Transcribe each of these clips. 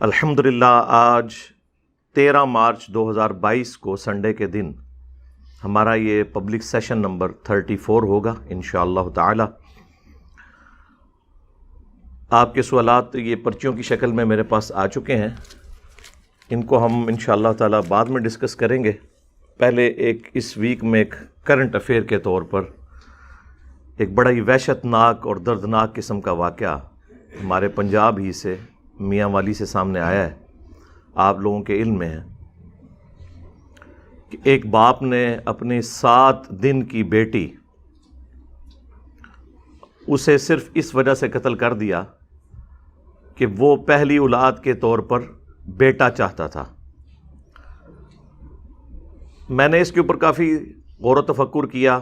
الحمدللہ آج 13 مارچ 2022 کو سنڈے کے دن ہمارا یہ پبلک سیشن نمبر 34 ہوگا انشاءاللہ تعالی۔ آپ کے سوالات یہ پرچیوں کی شکل میں میرے پاس آ چکے ہیں، ان کو ہم انشاءاللہ تعالی بعد میں ڈسکس کریں گے۔ پہلے اس ویک میں ایک کرنٹ افیئر کے طور پر ایک بڑا ہی وحشت ناک اور دردناک قسم کا واقعہ ہمارے پنجاب ہی سے میاں والی سے سامنے آیا ہے۔ آپ لوگوں کے علم میں ہے کہ ایک باپ نے اپنی 7 دن کی بیٹی اسے صرف اس وجہ سے قتل کر دیا کہ وہ پہلی اولاد کے طور پر بیٹا چاہتا تھا۔ میں نے اس کے اوپر کافی غور و تفکر کیا،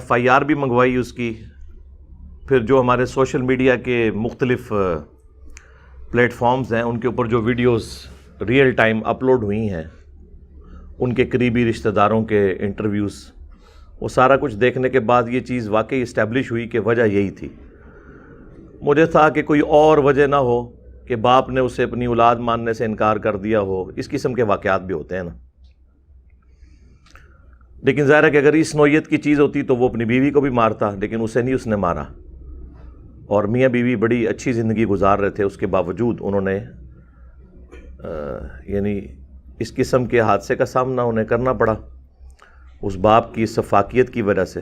FIR بھی منگوائی اس کی، پھر جو ہمارے سوشل میڈیا کے مختلف پلیٹ فارمز ہیں ان کے اوپر جو ویڈیوز ریئل ٹائم اپلوڈ ہوئی ہیں، ان کے قریبی رشتہ داروں کے انٹرویوز، وہ سارا کچھ دیکھنے کے بعد یہ چیز واقعی اسٹیبلش ہوئی کہ وجہ یہی تھی۔ مجھے تھا کہ کوئی اور وجہ نہ ہو کہ باپ نے اسے اپنی اولاد ماننے سے انکار کر دیا ہو، اس قسم کے واقعات بھی ہوتے ہیں نا۔ لیکن ظاہر ہے کہ اگر اس نوعیت کی چیز ہوتی تو وہ اپنی بیوی کو بھی مارتا، لیکن اسے نہیں اس نے مارا، اور میاں بیوی بڑی اچھی زندگی گزار رہے تھے، اس کے باوجود انہوں نے یعنی اس قسم کے حادثے کا سامنا انہیں کرنا پڑا اس باپ کی شفافیت کی وجہ سے۔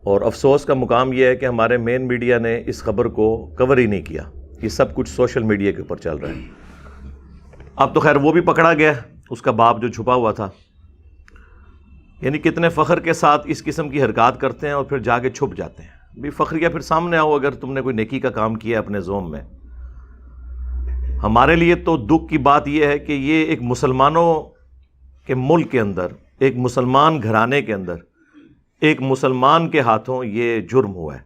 اور افسوس کا مقام یہ ہے کہ ہمارے مین میڈیا نے اس خبر کو کور ہی نہیں کیا، یہ سب کچھ سوشل میڈیا کے اوپر چل رہا ہے۔ اب تو خیر وہ بھی پکڑا گیا، اس کا باپ جو چھپا ہوا تھا۔ یعنی کتنے فخر کے ساتھ اس قسم کی حرکات کرتے ہیں اور پھر جا کے چھپ جاتے ہیں۔ بھی فخریہ پھر سامنے آؤ اگر تم نے کوئی نیکی کا کام کیا اپنے زوم میں۔ ہمارے لیے تو دکھ کی بات یہ ہے کہ یہ ایک مسلمانوں کے ملک کے اندر، ایک مسلمان گھرانے کے اندر، ایک مسلمان کے ہاتھوں یہ جرم ہوا ہے۔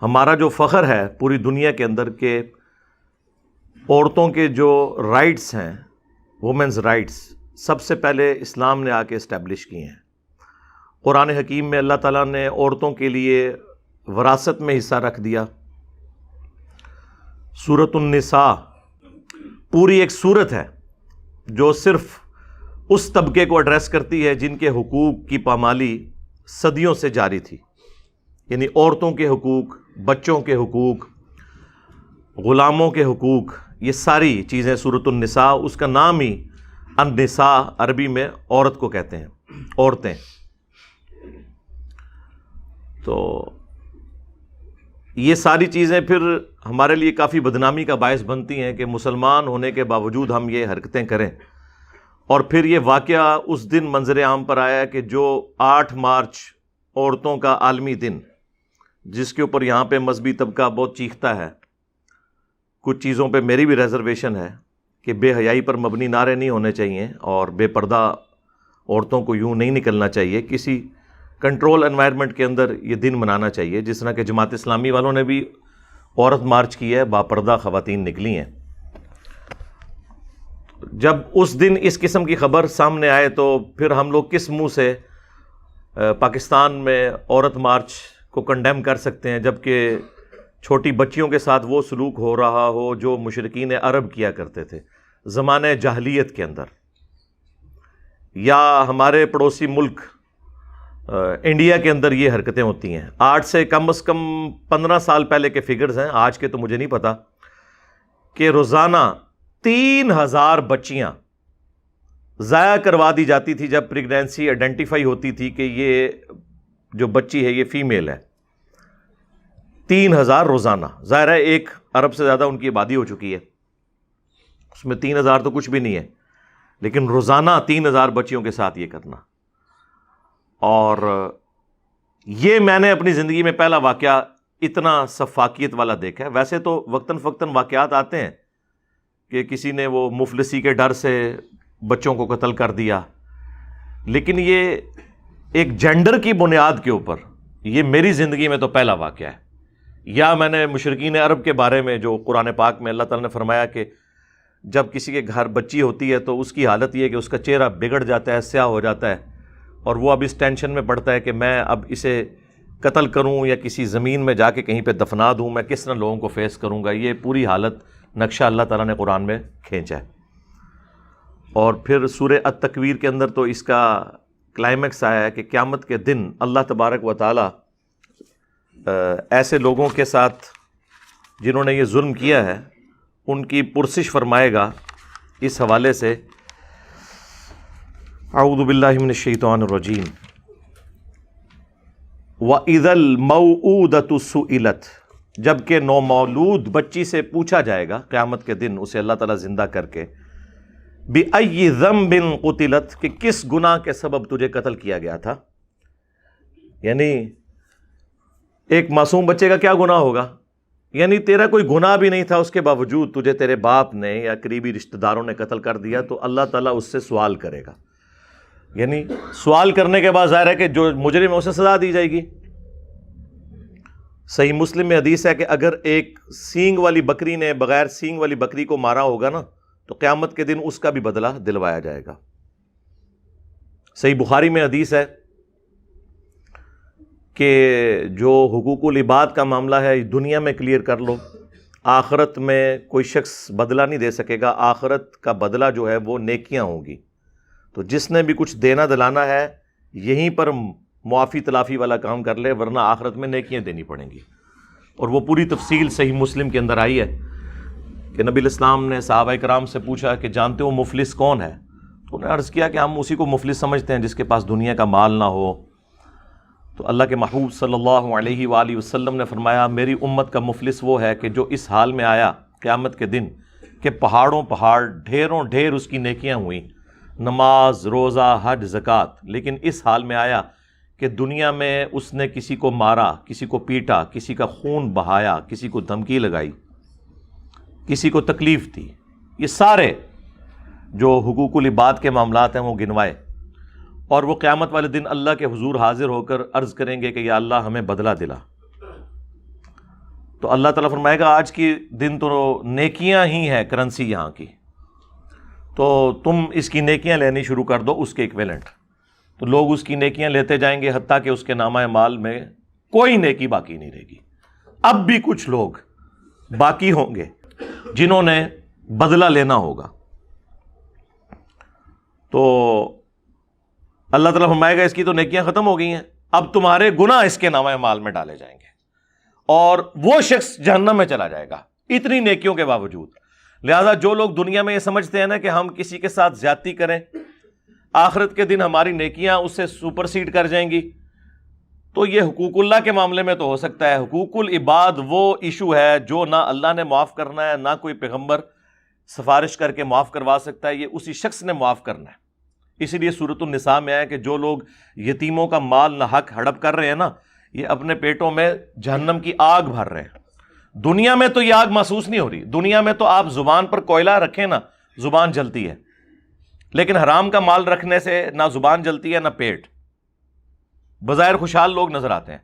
ہمارا جو فخر ہے پوری دنیا کے اندر کہ عورتوں کے جو رائٹس ہیں، وومنز رائٹس، سب سے پہلے اسلام نے آ کے اسٹیبلش کیے ہیں۔ قرآن حکیم میں اللہ تعالیٰ نے عورتوں کے لیے وراثت میں حصہ رکھ دیا۔ سورۃ النساء پوری ایک سورت ہے جو صرف اس طبقے کو ایڈریس کرتی ہے جن کے حقوق کی پامالی صدیوں سے جاری تھی، یعنی عورتوں کے حقوق، بچوں کے حقوق، غلاموں کے حقوق، یہ ساری چیزیں سورۃ النساء، اس کا نام ہی النساء عربی میں عورت کو کہتے ہیں، عورتیں۔ تو یہ ساری چیزیں پھر ہمارے لیے کافی بدنامی کا باعث بنتی ہیں کہ مسلمان ہونے کے باوجود ہم یہ حرکتیں کریں۔ اور پھر یہ واقعہ اس دن منظر عام پر آیا کہ جو 8 مارچ عورتوں کا عالمی دن، جس کے اوپر یہاں پہ مذہبی طبقہ بہت چیختا ہے، کچھ چیزوں پہ میری بھی ریزرویشن ہے کہ بے حیائی پر مبنی نعرے نہیں ہونے چاہیے اور بے پردہ عورتوں کو یوں نہیں نکلنا چاہیے، کسی کنٹرول انوائرمنٹ کے اندر یہ دن منانا چاہیے، جس طرح کہ جماعت اسلامی والوں نے بھی عورت مارچ کی ہے، باپردہ خواتین نکلی ہیں۔ جب اس دن اس قسم کی خبر سامنے آئے تو پھر ہم لوگ کس منہ سے پاکستان میں عورت مارچ کو کنڈیم کر سکتے ہیں، جبکہ چھوٹی بچیوں کے ساتھ وہ سلوک ہو رہا ہو جو مشرکین عرب کیا کرتے تھے زمانہ جاہلیت کے اندر، یا ہمارے پڑوسی ملک انڈیا کے اندر یہ حرکتیں ہوتی ہیں۔ آج سے کم از کم 15 سال پہلے کے فگرز ہیں، آج کے تو مجھے نہیں پتا، کہ روزانہ 3000 بچیاں ضائع کروا دی جاتی تھی جب پریگنینسی آئیڈینٹیفائی ہوتی تھی کہ یہ جو بچی ہے یہ فیمیل ہے۔ 3000 روزانہ، ظاہر ہے 1 ارب سے زیادہ ان کی آبادی ہو چکی ہے، اس میں 3000 تو کچھ بھی نہیں ہے، لیکن روزانہ 3000 بچیوں کے ساتھ یہ کرنا۔ اور یہ میں نے اپنی زندگی میں پہلا واقعہ اتنا شفافیت والا دیکھا ہے۔ ویسے تو وقتاً فوقتاً واقعات آتے ہیں کہ کسی نے وہ مفلسی کے ڈر سے بچوں کو قتل کر دیا، لیکن یہ ایک جینڈر کی بنیاد کے اوپر، یہ میری زندگی میں تو پہلا واقعہ ہے۔ یا میں نے مشرکین عرب کے بارے میں جو قرآن پاک میں اللہ تعالیٰ نے فرمایا کہ جب کسی کے گھر بچی ہوتی ہے تو اس کی حالت یہ ہے کہ اس کا چہرہ بگڑ جاتا ہے، سیاہ ہو جاتا ہے، اور وہ اب اس ٹینشن میں پڑتا ہے کہ میں اب اسے قتل کروں یا کسی زمین میں جا کے کہیں پہ دفنا دوں، میں کس طرح لوگوں کو فیس کروں گا، یہ پوری حالت نقشہ اللہ تعالیٰ نے قرآن میں کھینچا ہے۔ اور پھر سورہ التکویر کے اندر تو اس کا کلائمیکس آیا ہے کہ قیامت کے دن اللہ تبارک و تعالیٰ ایسے لوگوں کے ساتھ جنہوں نے یہ ظلم کیا ہے ان کی پرسش فرمائے گا اس حوالے سے، اعوذ باللہ من الشیطان الرجیم، وَإِذَا الْمَوْعُودَةُ سُئِلَتْ، جبکہ نومولود بچی سے پوچھا جائے گا قیامت کے دن اسے اللہ تعالیٰ زندہ کر کے، بِأَيِّ ذَنبٍ قُتِلَتْ، کہ کس گناہ کے سبب تجھے قتل کیا گیا تھا۔ یعنی ایک معصوم بچے کا کیا گناہ ہوگا، یعنی تیرا کوئی گناہ بھی نہیں تھا، اس کے باوجود تجھے تیرے باپ نے یا قریبی رشتہ داروں نے قتل کر دیا، تو اللہ تعالیٰ اس سے سوال کرے گا۔ یعنی سوال کرنے کے بعد ظاہر ہے کہ جو مجرم ہے اسے سزا دی جائے گی۔ صحیح مسلم میں حدیث ہے کہ اگر ایک سینگ والی بکری نے بغیر سینگ والی بکری کو مارا ہوگا نا تو قیامت کے دن اس کا بھی بدلہ دلوایا جائے گا۔ صحیح بخاری میں حدیث ہے کہ جو حقوق العباد کا معاملہ ہے دنیا میں کلیئر کر لو، آخرت میں کوئی شخص بدلہ نہیں دے سکے گا، آخرت کا بدلہ جو ہے وہ نیکیاں ہوں گی۔ تو جس نے بھی کچھ دینا دلانا ہے یہیں پر معافی تلافی والا کام کر لے، ورنہ آخرت میں نیکیاں دینی پڑیں گی۔ اور وہ پوری تفصیل صحیح مسلم کے اندر آئی ہے کہ نبی الاسلام نے صحابہ کرام سے پوچھا کہ جانتے ہو مفلس کون ہے؟ تو انہوں نے عرض کیا کہ ہم اسی کو مفلس سمجھتے ہیں جس کے پاس دنیا کا مال نہ ہو۔ تو اللہ کے محبوب صلی اللہ علیہ وآلہ وسلم نے فرمایا میری امت کا مفلس وہ ہے کہ جو اس حال میں آیا قیامت کے دن کہ پہاڑوں پہاڑ ڈھیروں ڈھیر اس کی نیکیاں ہوئیں، نماز روزہ حج زکوٰۃ، لیکن اس حال میں آیا کہ دنیا میں اس نے کسی کو مارا، کسی کو پیٹا، کسی کا خون بہایا، کسی کو دھمکی لگائی، کسی کو تکلیف دی۔ یہ سارے جو حقوق العباد کے معاملات ہیں وہ گنوائے، اور وہ قیامت والے دن اللہ کے حضور حاضر ہو کر عرض کریں گے کہ یا اللہ ہمیں بدلہ دلا۔ تو اللہ تعالیٰ فرمائے گا آج کی دن تو نیکیاں ہی ہیں کرنسی یہاں کی، تو تم اس کی نیکیاں لینی شروع کر دو اس کے ایکویلنٹ۔ تو لوگ اس کی نیکیاں لیتے جائیں گے حتیٰ کہ اس کے نامہ اعمال میں کوئی نیکی باقی نہیں رہے گی۔ اب بھی کچھ لوگ باقی ہوں گے جنہوں نے بدلہ لینا ہوگا۔ تو اللہ تعالیٰ فرمائے گا اس کی تو نیکیاں ختم ہو گئی ہیں، اب تمہارے گناہ اس کے نامہ اعمال میں ڈالے جائیں گے، اور وہ شخص جہنم میں چلا جائے گا اتنی نیکیوں کے باوجود۔ لہذا جو لوگ دنیا میں یہ سمجھتے ہیں نا کہ ہم کسی کے ساتھ زیادتی کریں آخرت کے دن ہماری نیکیاں اس سے سپرسیڈ کر جائیں گی، تو یہ حقوق اللہ کے معاملے میں تو ہو سکتا ہے۔ حقوق العباد وہ ایشو ہے جو نہ اللہ نے معاف کرنا ہے، نہ کوئی پیغمبر سفارش کر کے معاف کروا سکتا ہے، یہ اسی شخص نے معاف کرنا ہے۔ اسی لیے سورۃ النساء میں ہے کہ جو لوگ یتیموں کا مال نہ حق ہڑپ کر رہے ہیں نا، یہ اپنے پیٹوں میں جہنم کی آگ بھر رہے ہیں۔ دنیا میں تو یہ آگ محسوس نہیں ہو رہی، دنیا میں تو آپ زبان پر کوئلہ رکھیں نا زبان جلتی ہے، لیکن حرام کا مال رکھنے سے نہ زبان جلتی ہے نہ پیٹ، بظاہر خوشحال لوگ نظر آتے ہیں،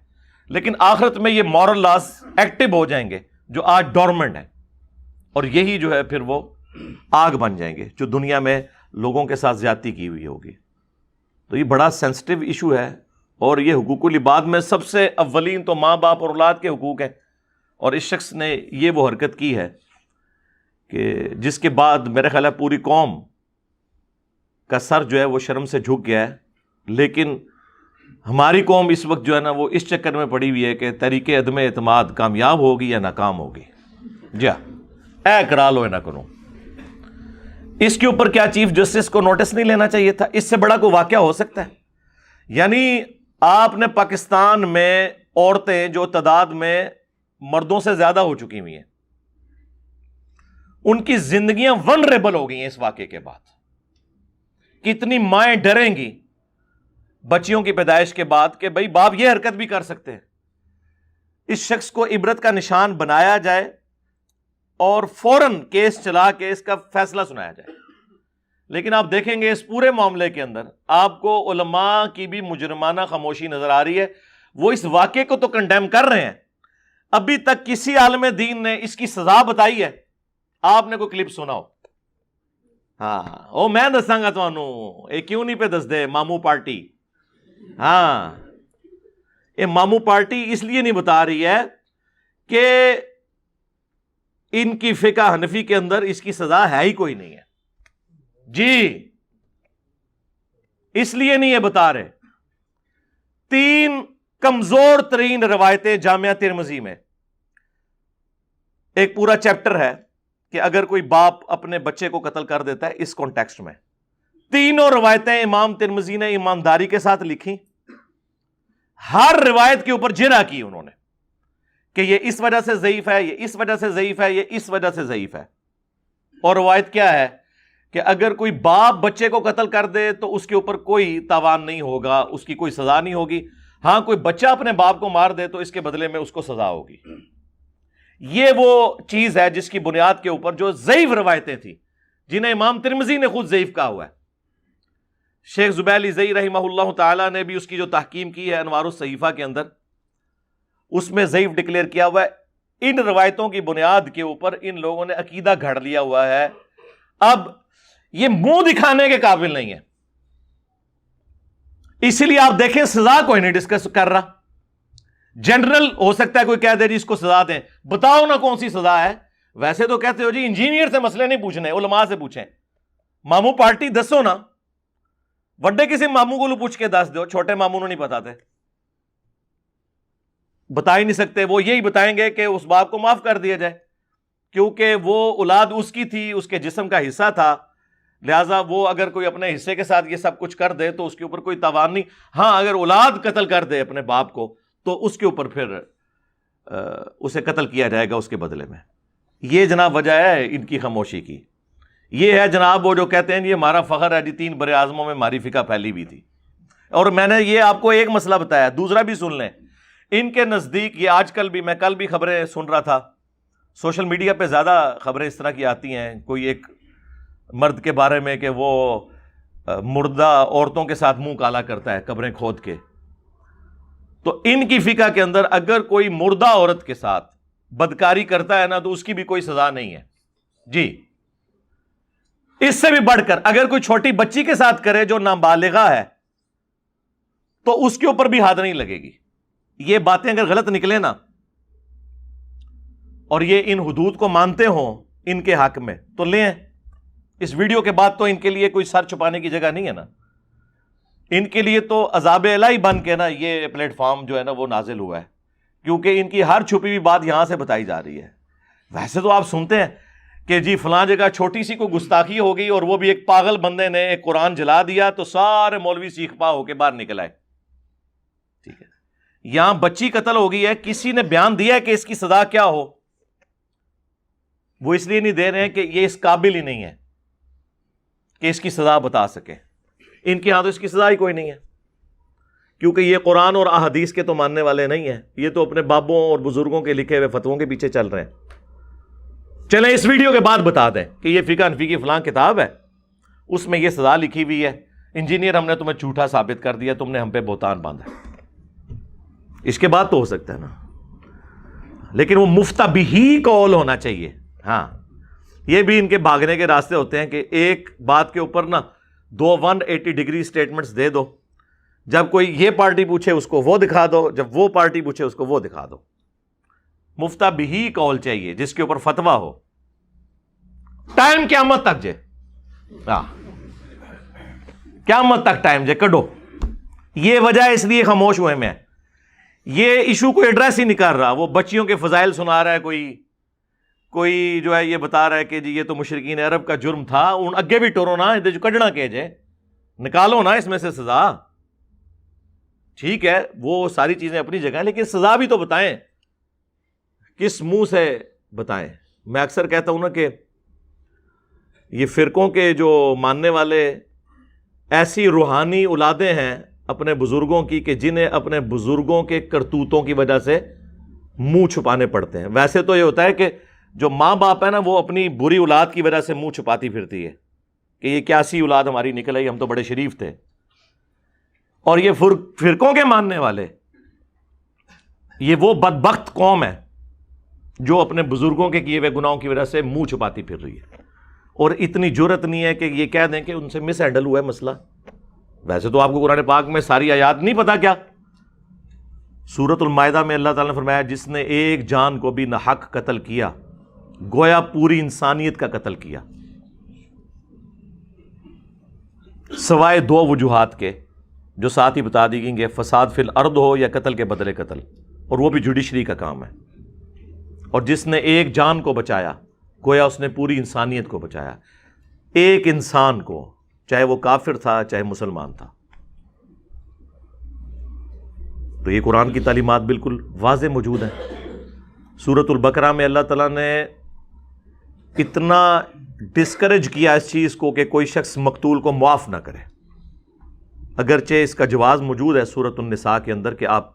لیکن آخرت میں یہ مورل لاز ایکٹیو ہو جائیں گے جو آج ڈورمنٹ ہیں، اور یہی جو ہے پھر وہ آگ بن جائیں گے جو دنیا میں لوگوں کے ساتھ زیادتی کی ہوئی ہوگی۔ تو یہ بڑا سینسٹیو ایشو ہے، اور یہ حقوق العباد میں سب سے اولین تو ماں باپ اور اولاد کے حقوق ہیں، اور اس شخص نے یہ وہ حرکت کی ہے کہ جس کے بعد میرے خیال ہے پوری قوم کا سر جو ہے وہ شرم سے جھک گیا ہے۔ لیکن ہماری قوم اس وقت جو ہے نا وہ اس چکر میں پڑی ہوئی ہے کہ تحریک عدم اعتماد کامیاب ہوگی یا ناکام ہوگی۔ جی اے کرا لو نہ کروں، اس کے اوپر کیا چیف جسٹس کو نوٹس نہیں لینا چاہیے تھا؟ اس سے بڑا کوئی واقعہ ہو سکتا ہے؟ یعنی آپ نے پاکستان میں عورتیں جو تعداد میں مردوں سے زیادہ ہو چکی ہوئی ہیں، ان کی زندگیاں ونریبل ہو گئی ہیں اس واقعے کے بعد۔ کتنی مائیں ڈریں گی بچیوں کی پیدائش کے بعد کہ بھئی باپ یہ حرکت بھی کر سکتے ہیں۔ اس شخص کو عبرت کا نشان بنایا جائے اور فوراً کیس چلا کے اس کا فیصلہ سنایا جائے۔ لیکن آپ دیکھیں گے اس پورے معاملے کے اندر آپ کو علماء کی بھی مجرمانہ خاموشی نظر آ رہی ہے۔ وہ اس واقعے کو تو کنڈیم کر رہے ہیں، ابھی تک کسی عالم دین نے اس کی سزا بتائی ہے؟ آپ نے کوئی کلپ سنا ہو؟ ہاں او میں دساں گا تانوں، اے کیوں نہیں پہ دس دے ماموں پارٹی۔ ہاں یہ مامو پارٹی اس لیے نہیں بتا رہی ہے کہ ان کی فقہ حنفی کے اندر اس کی سزا ہے ہی کوئی نہیں ہے جی، اس لیے نہیں یہ بتا رہے. 3 کمزور ترین روایتیں جامعہ ترمذی میں، ایک پورا چیپٹر ہے کہ اگر کوئی باپ اپنے بچے کو قتل کر دیتا ہے اس کانٹیکسٹ میں. تینوں روایتیں امام ترمذی نے ایمانداری کے ساتھ لکھی، ہر روایت کے اوپر جرح کی انہوں نے کہ یہ اس وجہ سے ضعیف ہے، یہ اس وجہ سے ضعیف ہے، یہ اس وجہ سے ضعیف ہے. اور روایت کیا ہے کہ اگر کوئی باپ بچے کو قتل کر دے تو اس کے اوپر کوئی تاوان نہیں ہوگا، اس کی کوئی سزا نہیں ہوگی. ہاں کوئی بچہ اپنے باپ کو مار دے تو اس کے بدلے میں اس کو سزا ہوگی. یہ وہ چیز ہے جس کی بنیاد کے اوپر جو ضعیف روایتیں تھیں جنہیں امام ترمذی نے خود ضعیف کہا ہوا ہے. شیخ زبیلی زئی رحمہ اللہ تعالی نے بھی اس کی جو تحکیم کی ہے انوار الصحیفہ کے اندر، اس میں ضعیف ڈکلیئر کیا ہوا ہے. ان روایتوں کی بنیاد کے اوپر ان لوگوں نے عقیدہ گھڑ لیا ہوا ہے. اب یہ منہ دکھانے کے قابل نہیں ہے، اسی لیے آپ دیکھیں سزا کوئی نہیں ڈسکس کر رہا. جنرل ہو سکتا ہے کوئی کہہ دے جی اس کو سزا دیں، بتاؤ نا کون سی سزا ہے. ویسے تو کہتے ہو جی انجینئر سے مسئلے نہیں پوچھنے، علماء سے پوچھیں. ماموں پارٹی دسو نا، وڈے کسی ماموں کو پوچھ کے دس دو، چھوٹے ماموں نہیں پتا تھے، بتا ہی نہیں سکتے. وہ یہی بتائیں گے کہ اس باپ کو معاف کر دیا جائے کیونکہ وہ اولاد اس کی تھی، اس کے جسم کا حصہ تھا، لہٰذا وہ اگر کوئی اپنے حصے کے ساتھ یہ سب کچھ کر دے تو اس کے اوپر کوئی تاوان نہیں. ہاں اگر اولاد قتل کر دے اپنے باپ کو تو اس کے اوپر پھر اسے قتل کیا جائے گا اس کے بدلے میں. یہ جناب وجہ ہے ان کی خاموشی کی. یہ ہے جناب وہ جو کہتے ہیں یہ ہمارا فخر ہے جی 3 بر اعظموں میں ہماری فقہ پھیلی ہوئی تھی. اور میں نے یہ آپ کو ایک مسئلہ بتایا، دوسرا بھی سن لیں. ان کے نزدیک یہ آج کل بھی، میں کل بھی خبریں سن رہا تھا، سوشل میڈیا پہ زیادہ خبریں اس طرح کی آتی ہیں. کوئی ایک مرد کے بارے میں کہ وہ مردہ عورتوں کے ساتھ منہ کالا کرتا ہے قبریں کھود کے. تو ان کی فقہ کے اندر اگر کوئی مردہ عورت کے ساتھ بدکاری کرتا ہے نا تو اس کی بھی کوئی سزا نہیں ہے جی. اس سے بھی بڑھ کر اگر کوئی چھوٹی بچی کے ساتھ کرے جو نابالغہ ہے تو اس کے اوپر بھی حد نہیں لگے گی. یہ باتیں اگر غلط نکلے نا اور یہ ان حدود کو مانتے ہوں ان کے حق میں تو لیں. اس ویڈیو کے بعد تو ان کے لیے کوئی سر چھپانے کی جگہ نہیں ہے نا. ان کے لیے تو عذاب الہی بن کے نا یہ پلیٹ فارم جو ہے نا وہ نازل ہوا ہے کیونکہ ان کی ہر چھپی ہوئی بات یہاں سے بتائی جا رہی ہے. ویسے تو آپ سنتے ہیں کہ جی فلاں جگہ چھوٹی سی کوئی گستاخی ہو گئی اور وہ بھی ایک پاگل بندے نے ایک قرآن جلا دیا تو سارے مولوی سیخ پا ہو کے باہر نکل آئے. ٹھیک ہے، یہاں بچی قتل ہو گئی ہے، کسی نے بیان دیا ہے کہ اس کی سزا کیا ہو؟ وہ اس لیے نہیں دے رہے ہیں کہ یہ اس قابل ہی نہیں ہے کہ اس کی سزا بتا سکے. ان کے ہاں تو اس کی سزا ہی کوئی نہیں ہے کیونکہ یہ قرآن اور احادیث کے تو ماننے والے نہیں ہیں، یہ تو اپنے بابوں اور بزرگوں کے لکھے ہوئے فتووں کے پیچھے چل رہے ہیں. چلیں اس ویڈیو کے بعد بتا دیں کہ یہ فقہ حنفی کی فلاں کتاب ہے، اس میں یہ سزا لکھی ہوئی ہے. انجینئر ہم نے تمہیں جھوٹا ثابت کر دیا، تم نے ہم پہ بہتان باندھا. اس کے بعد تو ہو سکتا ہے نا، لیکن وہ مفتبہی قول ہونا چاہیے. ہاں یہ بھی ان کے بھاگنے کے راستے ہوتے ہیں کہ ایک بات کے اوپر نا 2 180 ڈگری سٹیٹمنٹس دے دو. جب کوئی یہ پارٹی پوچھے اس کو وہ دکھا دو، جب وہ پارٹی پوچھے اس کو وہ دکھا دو. مفتبہی قول چاہیے جس کے اوپر فتویٰ ہو. ٹائم قیامت تک جے، قیامت تک ٹائم جے کڈو. یہ وجہ اس لیے خاموش ہوئے میں یہ ایشو کو ایڈریس ہی نہیں کر رہا. وہ بچیوں کے فضائل سنا رہا ہے، کوئی جو ہے یہ بتا رہا ہے کہ جی یہ تو مشرکین عرب کا جرم تھا. ان اگے بھی ٹورو نا جو کڈنا کہ جے نکالو نا اس میں سے سزا. ٹھیک ہے وہ ساری چیزیں اپنی جگہ ہیں لیکن سزا بھی تو بتائیں، کس منہ سے بتائیں. میں اکثر کہتا ہوں نا کہ یہ فرقوں کے جو ماننے والے ایسی روحانی اولادیں ہیں اپنے بزرگوں کی کہ جنہیں اپنے بزرگوں کے کرتوتوں کی وجہ سے منہ چھپانے پڑتے ہیں. ویسے تو یہ ہوتا ہے کہ جو ماں باپ ہے نا وہ اپنی بری اولاد کی وجہ سے منہ چھپاتی پھرتی ہے کہ یہ کیسی اولاد ہماری نکل آئی، ہم تو بڑے شریف تھے. اور یہ فرقوں کے ماننے والے یہ وہ بدبخت قوم ہے جو اپنے بزرگوں کے کیے ہوئے گناہوں کی وجہ سے منہ چھپاتی پھر رہی ہے اور اتنی جرت نہیں ہے کہ یہ کہہ دیں کہ ان سے مس ہینڈل ہوا ہے مسئلہ. ویسے تو آپ کو قرآن پاک میں ساری آیات نہیں پتا کیا، سورۃ المائدہ میں اللہ تعالیٰ نے فرمایا جس نے ایک جان کو بھی نہ حق قتل کیا گویا پوری انسانیت کا قتل کیا، سوائے دو وجوہات کے جو ساتھ ہی بتا دی گئیں گے، فساد فی الارض ہو یا قتل کے بدلے قتل، اور وہ بھی جوڈیشری کا کام ہے۔ اور جس نے ایک جان کو بچایا گویا اس نے پوری انسانیت کو بچایا، ایک انسان کو، چاہے وہ کافر تھا چاہے مسلمان تھا۔ تو یہ قرآن کی تعلیمات بالکل واضح موجود ہیں۔ سورۃ البقرہ میں اللہ تعالیٰ نے اتنا ڈسکریج کیا اس چیز کو کہ کوئی شخص مقتول کو معاف نہ کرے، اگرچہ اس کا جواز موجود ہے سورۃ النساء کے اندر کہ آپ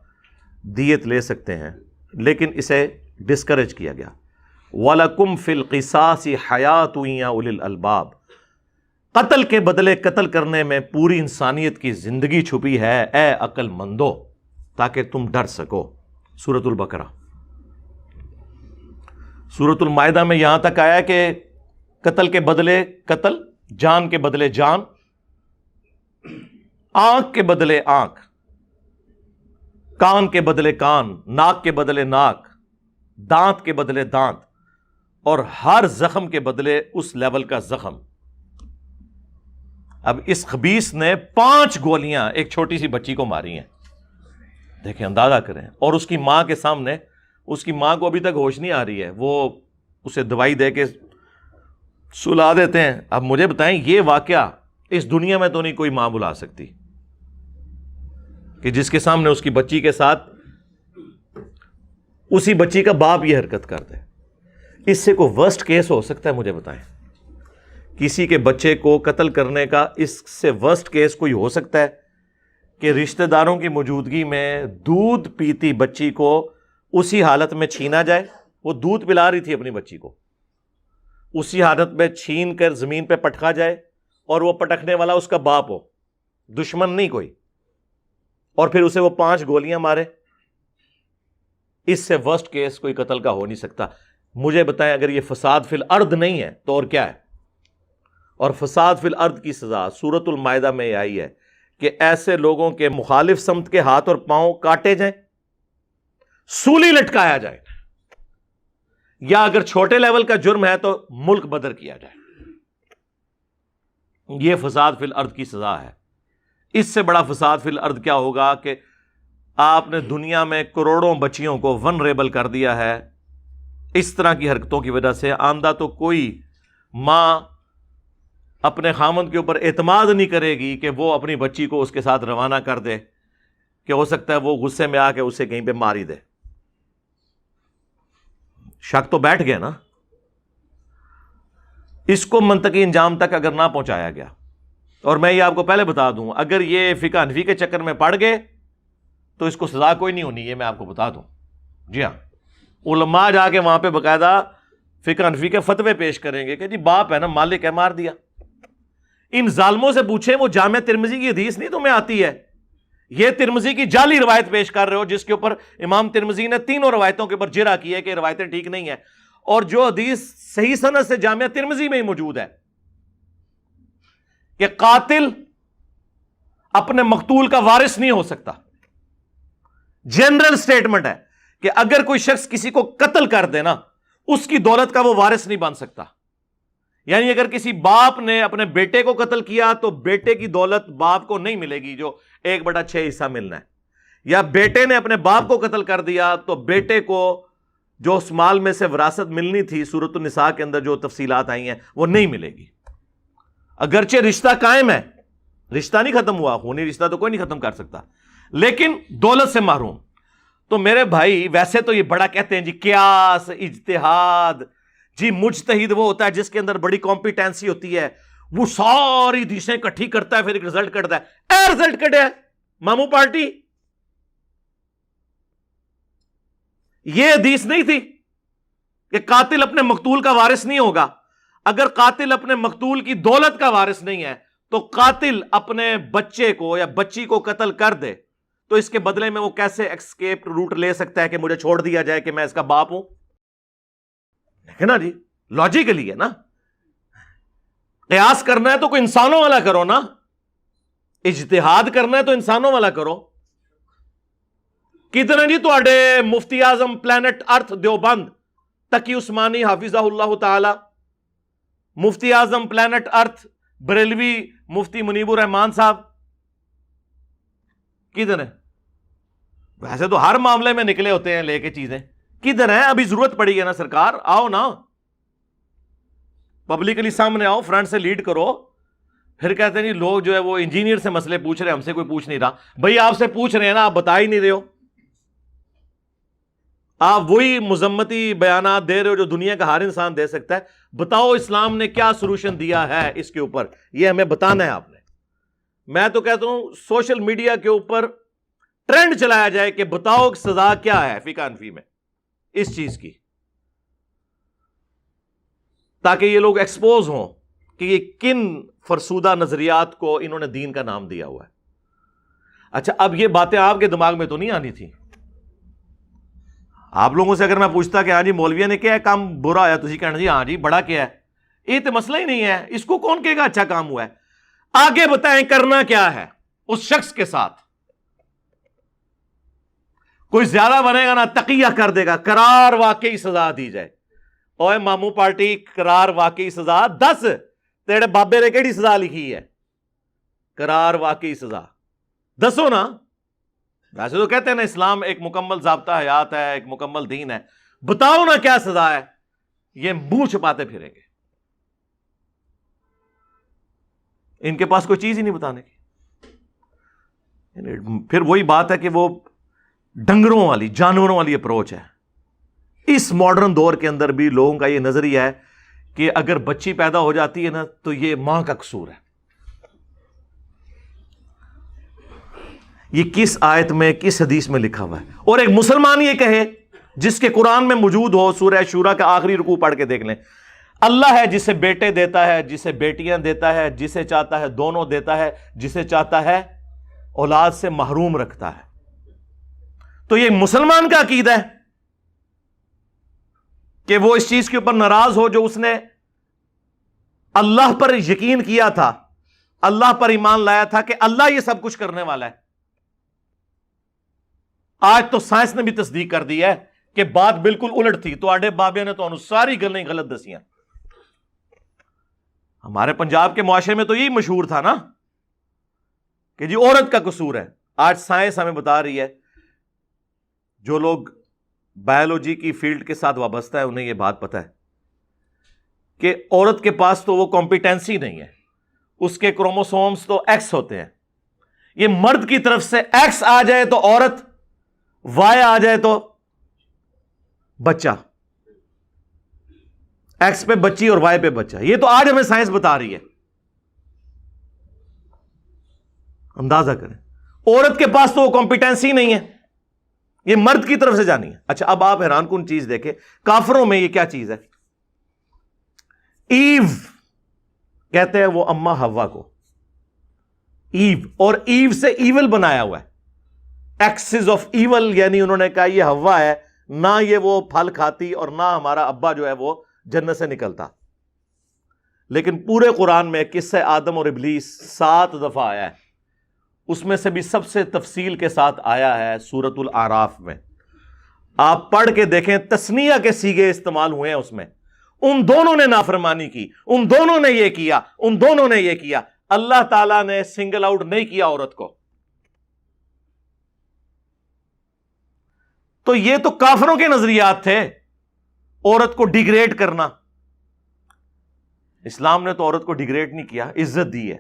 دیت لے سکتے ہیں، لیکن اسے ڈسکریج کیا گیا۔ وَلَكُمْ فِي الْقِصَاصِ حَيَاةٌ يَا أُولِي الْأَلْبَابِ، قتل کے بدلے قتل کرنے میں پوری انسانیت کی زندگی چھپی ہے اے عقل مندو، تاکہ تم ڈر سکو۔ سورۃ البقرہ۔ سورۃ المائدہ میں یہاں تک آیا کہ قتل کے بدلے قتل، جان کے بدلے جان، آنکھ کے بدلے آنکھ، کان کے بدلے کان، ناک کے بدلے ناک، دانت کے بدلے دانت، اور ہر زخم کے بدلے اس لیول کا زخم۔ اب اس خبیث نے 5 گولیاں ایک چھوٹی سی بچی کو ماری ہیں، دیکھیں اندازہ کریں، اور اس کی ماں کے سامنے، اس کی ماں کو ابھی تک ہوش نہیں آ رہی ہے، وہ اسے دوائی دے کے سلا دیتے ہیں۔ اب مجھے بتائیں یہ واقعہ اس دنیا میں تو نہیں کوئی ماں بلا سکتی کہ جس کے سامنے اس کی بچی کے ساتھ اسی بچی کا باپ یہ حرکت کر دے۔ اس سے کوئی ورسٹ کیس ہو سکتا ہے؟ مجھے بتائیں، کسی کے بچے کو قتل کرنے کا اس سے ورسٹ کیس کوئی ہو سکتا ہے کہ رشتہ داروں کی موجودگی میں دودھ پیتی بچی کو اسی حالت میں چھینا جائے؟ وہ دودھ پلا رہی تھی اپنی بچی کو، اسی حالت میں چھین کر زمین پہ پٹکا جائے، اور وہ پٹکنے والا اس کا باپ ہو، دشمن نہیں کوئی، اور پھر اسے وہ 5 گولیاں مارے؟ اس سے ورسٹ کیس کوئی قتل کا ہو نہیں سکتا۔ مجھے بتائیں اگر یہ فساد فی الارض نہیں ہے تو اور کیا ہے؟ اور فساد فی الارض کی سزا سورۃ المائدہ میں یہ آئی ہے کہ ایسے لوگوں کے مخالف سمت کے ہاتھ اور پاؤں کاٹے جائیں، سولی لٹکایا جائے، یا اگر چھوٹے لیول کا جرم ہے تو ملک بدر کیا جائے۔ یہ فساد فی الارض کی سزا ہے۔ اس سے بڑا فساد فی الارض کیا ہوگا کہ آپ نے دنیا میں کروڑوں بچیوں کو ونریبل کر دیا ہے۔ اس طرح کی حرکتوں کی وجہ سے آندہ تو کوئی ماں اپنے خامند کے اوپر اعتماد نہیں کرے گی کہ وہ اپنی بچی کو اس کے ساتھ روانہ کر دے، کہ ہو سکتا ہے وہ غصے میں آ کے اسے کہیں پہ ماری دے۔ شک تو بیٹھ گیا نا۔ اس کو منطقی انجام تک اگر نہ پہنچایا گیا، اور میں یہ آپ کو پہلے بتا دوں اگر یہ فقہ حنفی کے چکر میں پڑ گئے تو اس کو سزا کوئی نہیں ہونی، یہ میں آپ کو بتا دوں۔ جی ہاں، علماء جا کے وہاں پہ باقاعدہ فقہ حنفی کے فتوے پیش کریں گے کہ جی باپ ہے نا، مالک ہے، مار دیا۔ ان ظالموں سے پوچھیں وہ جامع ترمذی کی حدیث نہیں تمہیں آتی ہے؟ یہ ترمذی کی جعلی روایت پیش کر رہے ہو جس کے اوپر امام ترمذی نے 3 روایتوں کے اوپر جرح کی ہے کہ روایتیں ٹھیک نہیں ہیں، اور جو حدیث صحیح سند سے جامع ترمذی میں ہی موجود ہے کہ قاتل اپنے مقتول کا وارث نہیں ہو سکتا۔ جنرل سٹیٹمنٹ ہے کہ اگر کوئی شخص کسی کو قتل کر دے نا، اس کی دولت کا وہ وارث نہیں بن سکتا۔ یعنی اگر کسی باپ نے اپنے بیٹے کو قتل کیا تو بیٹے کی دولت باپ کو نہیں ملے گی جو 1/6 حصہ ملنا ہے، یا بیٹے نے اپنے باپ کو قتل کر دیا تو بیٹے کو جو اس مال میں سے وراثت ملنی تھی سورۃ النساء کے اندر جو تفصیلات آئی ہیں وہ نہیں ملے گی۔ اگرچہ رشتہ قائم ہے، رشتہ نہیں ختم ہوا، خونی رشتہ تو کوئی نہیں ختم کر سکتا، لیکن دولت سے محروم۔ تو میرے بھائی ویسے تو یہ بڑا کہتے ہیں جی قیاس، اجتہاد، جی مجتہد وہ ہوتا ہے جس کے اندر بڑی کمپیٹنسی ہوتی ہے، وہ ساری حدیثیں اکٹھی کرتا ہے پھر ایک رزلٹ کٹتا ہے۔ اے رزلٹ کٹے مامو پارٹی، یہ حدیث نہیں تھی کہ قاتل اپنے مقتول کا وارث نہیں ہوگا۔ اگر قاتل اپنے مقتول کی دولت کا وارث نہیں ہے تو قاتل اپنے بچے کو یا بچی کو قتل کر دے تو اس کے بدلے میں وہ کیسے ایکسکیپ روٹ لے سکتا ہے کہ مجھے چھوڑ دیا جائے کہ میں اس کا باپ ہوں؟ ہے نا جی، لاجیکلی ہے نا۔ قیاس کرنا ہے تو کوئی انسانوں والا کرو نا، اجتہاد کرنا ہے تو انسانوں والا کرو۔ کتنے جی تواڈے مفتی اعظم پلانٹ ارتھ دیوبند تقی عثمانی حافظہ اللہ تعالی، مفتی اعظم پلانٹ ارتھ بریلوی مفتی منیب الرحمان صاحب، کدھر ہیں؟ ویسے تو ہر معاملے میں نکلے ہوتے ہیں لے کے چیزیں، کدھر ہیں؟ ابھی ضرورت پڑی ہے نا سرکار، آؤ نا، پبلکلی سامنے آؤ، فرنٹ سے لیڈ کرو. پھر کہتے ہیں لوگ جو ہے وہ انجینئر سے مسئلے پوچھ رہے ہیں، ہم سے کوئی پوچھ نہیں رہا. بھائی آپ سے پوچھ رہے ہیں نا، آپ بتا ہی نہیں رہے ہو. آپ وہی مذمتی بیانات دے رہے ہو جو دنیا کا ہر انسان دے سکتا ہے. بتاؤ اسلام نے کیا سولوشن دیا ہے اس کے اوپر، یہ ہمیں بتانا ہے آپ نے. میں تو کہتا ہوں سوشل میڈیا کے اوپر ٹرینڈ چلایا جائے کہ بتاؤ سزا کیا ہے فقہ حنفی میں اس چیز کی، تاکہ یہ لوگ ایکسپوز ہوں کہ یہ کن فرسودہ نظریات کو انہوں نے دین کا نام دیا ہوا ہے. اچھا اب یہ باتیں آپ کے دماغ میں تو نہیں آنی تھی. آپ لوگوں سے اگر میں پوچھتا کہ ہاں جی مولویہ نے کیا ہے کام برا ہوا، تو کہنا جی ہاں جی بڑا کیا ہے، یہ تو مسئلہ ہی نہیں ہے، اس کو کون کہے گا اچھا کام ہوا ہے. آگے بتائیں کرنا کیا ہے اس شخص کے ساتھ. کوئی زیادہ بنے گا نا تقیہ کر دے گا، قرار واقعی سزا دی جائے. اوے مامو پارٹی قرار واقعی سزا 10، تیرے بابے نے کیڑی سزا لکھی ہے؟ قرار واقعی سزا 10 نا. ویسے تو کہتے ہیں نا اسلام ایک مکمل ضابطہ حیات ہے، ایک مکمل دین ہے. بتاؤ نا کیا سزا ہے، یہ منہ چھپاتے پھریں گے. ان کے پاس کوئی چیز ہی نہیں بتانے کی. پھر وہی بات ہے کہ وہ ڈنگروں والی، جانوروں والی اپروچ ہے. اس ماڈرن دور کے اندر بھی لوگوں کا یہ نظریہ ہے کہ اگر بچی پیدا ہو جاتی ہے نا تو یہ ماں کا قصور ہے. یہ کس آیت میں کس حدیث میں لکھا ہوا ہے؟ اور ایک مسلمان یہ کہے جس کے قرآن میں موجود ہو، سورہ شورا کا آخری رکوع پڑھ کے دیکھ لیں، اللہ ہے جسے بیٹے دیتا ہے، جسے بیٹیاں دیتا ہے، جسے چاہتا ہے دونوں دیتا ہے، جسے چاہتا ہے اولاد سے محروم رکھتا ہے. تو یہ مسلمان کا عقیدہ ہے کہ وہ اس چیز کے اوپر ناراض ہو جو اس نے اللہ پر یقین کیا تھا، اللہ پر ایمان لایا تھا کہ اللہ یہ سب کچھ کرنے والا ہے. آج تو سائنس نے بھی تصدیق کر دی ہے کہ بات بالکل الٹ تھی. تو آڈے بابے نے تو ساری گلیں غلط دسیاں. ہمارے پنجاب کے معاشرے میں تو یہی مشہور تھا نا کہ جی عورت کا قصور ہے. آج سائنس ہمیں بتا رہی ہے، جو لوگ بایولوجی کی فیلڈ کے ساتھ وابستہ ہے انہیں یہ بات پتہ ہے کہ عورت کے پاس تو وہ کمپیٹنسی نہیں ہے، اس کے کروموسومز تو ایکس ہوتے ہیں. یہ مرد کی طرف سے ایکس آ جائے تو عورت، وائی آ جائے تو بچہ. ایکس پہ بچی اور وائی پہ بچہ. یہ تو آج ہمیں سائنس بتا رہی ہے. اندازہ کریں، عورت کے پاس تو وہ کمپیٹنسی نہیں ہے، یہ مرد کی طرف سے جانی ہے. اچھا اب آپ حیران کن چیز دیکھیں، کافروں میں یہ کیا چیز ہے؟ ایو کہتے ہیں وہ اما حوا کو ایو، اور ایو سے ایول بنایا ہوا ہے، ایکسز آف ایول. یعنی انہوں نے کہا یہ حوا ہے، نہ یہ وہ پھل کھاتی اور نہ ہمارا ابا جو ہے وہ جنت سے نکلتا. لیکن پورے قرآن میں قصہ آدم اور ابلیس 7 دفعہ آیا ہے. اس میں سے بھی سب سے تفصیل کے ساتھ آیا ہے سورۃ الاعراف میں. آپ پڑھ کے دیکھیں، تثنیہ کے صیغے استعمال ہوئے ہیں اس میں. ان دونوں نے نافرمانی کی، ان دونوں نے یہ کیا، ان دونوں نے یہ کیا. اللہ تعالیٰ نے سنگل آؤٹ نہیں کیا عورت کو. تو یہ تو کافروں کے نظریات تھے، عورت کو ڈیگریڈ کرنا. اسلام نے تو عورت کو ڈیگریڈ نہیں کیا، عزت دی ہے.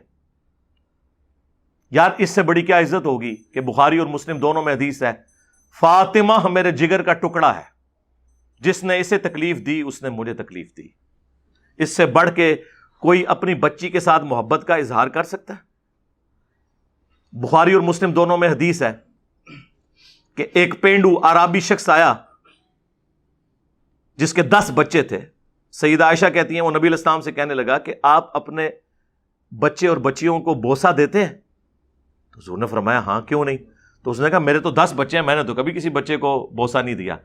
یار اس سے بڑی کیا عزت ہوگی کہ بخاری اور مسلم دونوں میں حدیث ہے، فاطمہ میرے جگر کا ٹکڑا ہے، جس نے اسے تکلیف دی اس نے مجھے تکلیف دی. اس سے بڑھ کے کوئی اپنی بچی کے ساتھ محبت کا اظہار کر سکتا ہے؟ بخاری اور مسلم دونوں میں حدیث ہے کہ ایک پینڈو عربی شخص آیا جس کے 10 بچے تھے. سیدہ عائشہ کہتی ہیں وہ نبی علیہ السلام سے کہنے لگا کہ آپ اپنے بچے اور بچیوں کو بوسہ دیتے ہیں؟ تو حضور نے فرمایا ہاں کیوں نہیں. تو اس نے کہا میرے تو 10 بچے ہیں، میں نے تو کبھی کسی بچے کو بوسہ نہیں دیا.